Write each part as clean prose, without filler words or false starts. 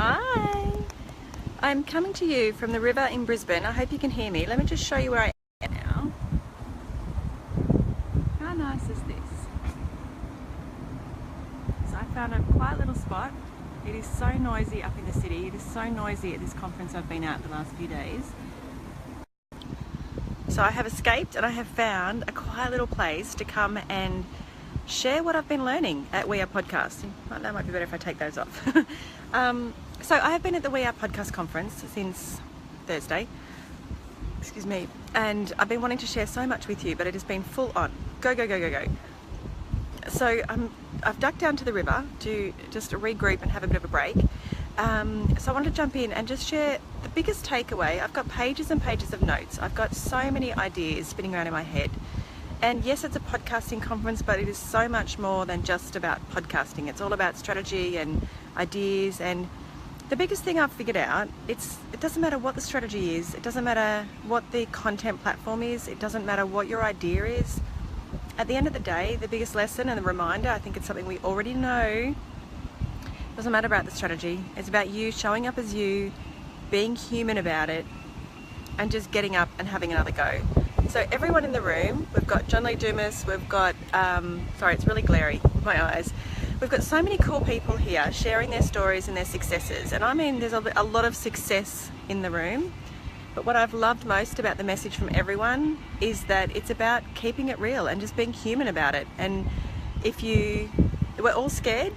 Hi! I'm coming to you from the river in Brisbane. I hope you can hear me. Let me just show you where I am now. How nice is this? So I found a quiet little spot. It is so noisy up in the city. It is so noisy at this conference I've been at the last few days. So I have escaped and I have found a quiet little place to come and share what I've been learning at We Are Podcast. That might be better if I take those off. So I have been at the We Are Podcast conference since Thursday, excuse me, and I've been wanting to share so much with you, but it has been full on. Go, go, go, go, go. So I've ducked down to the river to just regroup and have a bit of a break. So I wanted to jump in and just share the biggest takeaway. I've got pages and pages of notes. I've got so many ideas spinning around in my head. And yes, it's a podcasting conference, but it is so much more than just about podcasting. It's all about strategy and ideas. And the biggest thing I've figured out, it doesn't matter what the strategy is. It doesn't matter what the content platform is. It doesn't matter what your idea is. At the end of the day, the biggest lesson and the reminder, I think it's something we already know, doesn't matter about the strategy. It's about you showing up as you, being human about it, and just getting up and having another go. So everyone in the room, we've got John Lee Dumas, we've got, sorry, it's really glary with my eyes. We've got so many cool people here sharing their stories and their successes. And I mean, there's a lot of success in the room. But what I've loved most about the message from everyone is that it's about keeping it real and just being human about it. And we're all scared.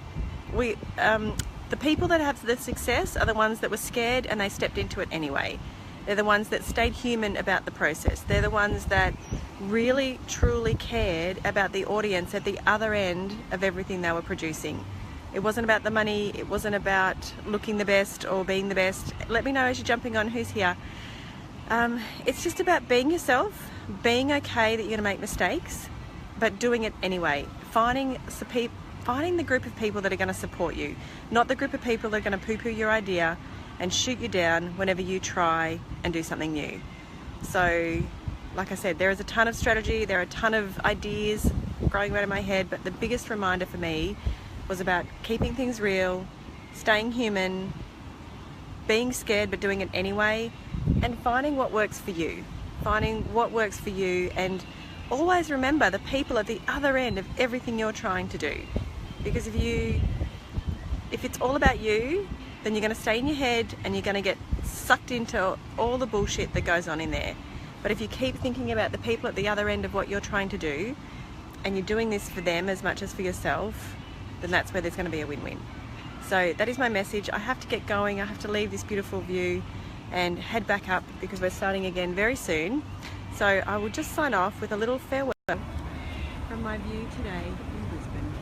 The people that have the success are the ones that were scared and they stepped into it anyway. They're the ones that stayed human about the process. They're the ones that really, truly cared about the audience at the other end of everything they were producing. It wasn't about the money. It wasn't about looking the best or being the best. Let me know as you're jumping on who's here. It's just about being yourself, being okay that you're going to make mistakes, but doing it anyway. Finding the group of people that are going to support you, not the group of people that are going to poo-poo your idea and shoot you down whenever you try and do something new. So, like I said, there is a ton of strategy, there are a ton of ideas growing around in my head, but the biggest reminder for me was about keeping things real, staying human, being scared but doing it anyway, and finding what works for you. And always remember the people at the other end of everything you're trying to do. Because if it's all about you, then you're going to stay in your head and you're going to get sucked into all the bullshit that goes on in there. But if you keep thinking about the people at the other end of what you're trying to do, and you're doing this for them as much as for yourself, then that's where there's going to be a win-win. So that is my message. I have to get going. I have to leave this beautiful view and head back up because we're starting again very soon. So I will just sign off with a little farewell from my view today in Brisbane.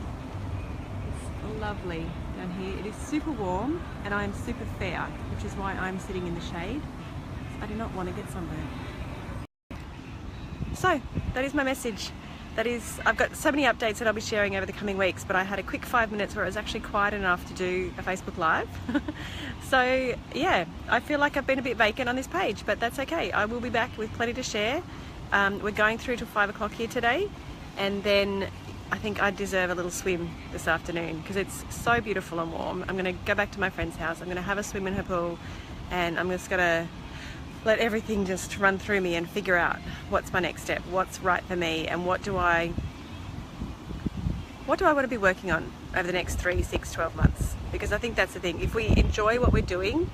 It's lovely down here. It is super warm and I am super fair, which is why I'm sitting in the shade. I do not want to get sunburned. So that is my message. I've got so many updates that I'll be sharing over the coming weeks, but I had a quick 5 minutes where it was actually quiet enough to do a Facebook Live. So yeah, I feel like I've been a bit vacant on this page, but that's okay. I will be back with plenty to share. We're going through till 5 o'clock here today, and then I think I deserve a little swim this afternoon because it's so beautiful and warm. I'm going to go back to my friend's house. I'm going to have a swim in her pool, and I'm just going to let everything just run through me and figure out what's my next step, what's right for me, and what do I want to be working on over the next 3, 6, 12 months. Because I think that's the thing. If we enjoy what we're doing,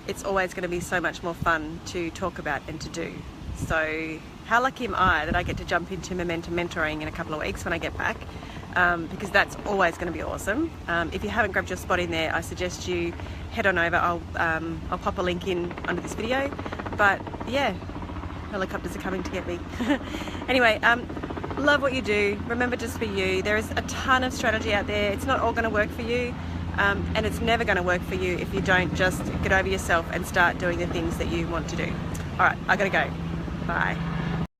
it's always going to be so much more fun to talk about and to do. So how lucky am I that I get to jump into Momentum Mentoring in a couple of weeks when I get back, because that's always going to be awesome. If you haven't grabbed your spot in there, I suggest you head on over. I'll pop a link in under this video. But yeah, helicopters are coming to get me. Anyway, love what you do. Remember, just be you. There is a ton of strategy out there. It's not all going to work for you, and it's never going to work for you if you don't just get over yourself and start doing the things that you want to do. All right, I gotta go. Bye.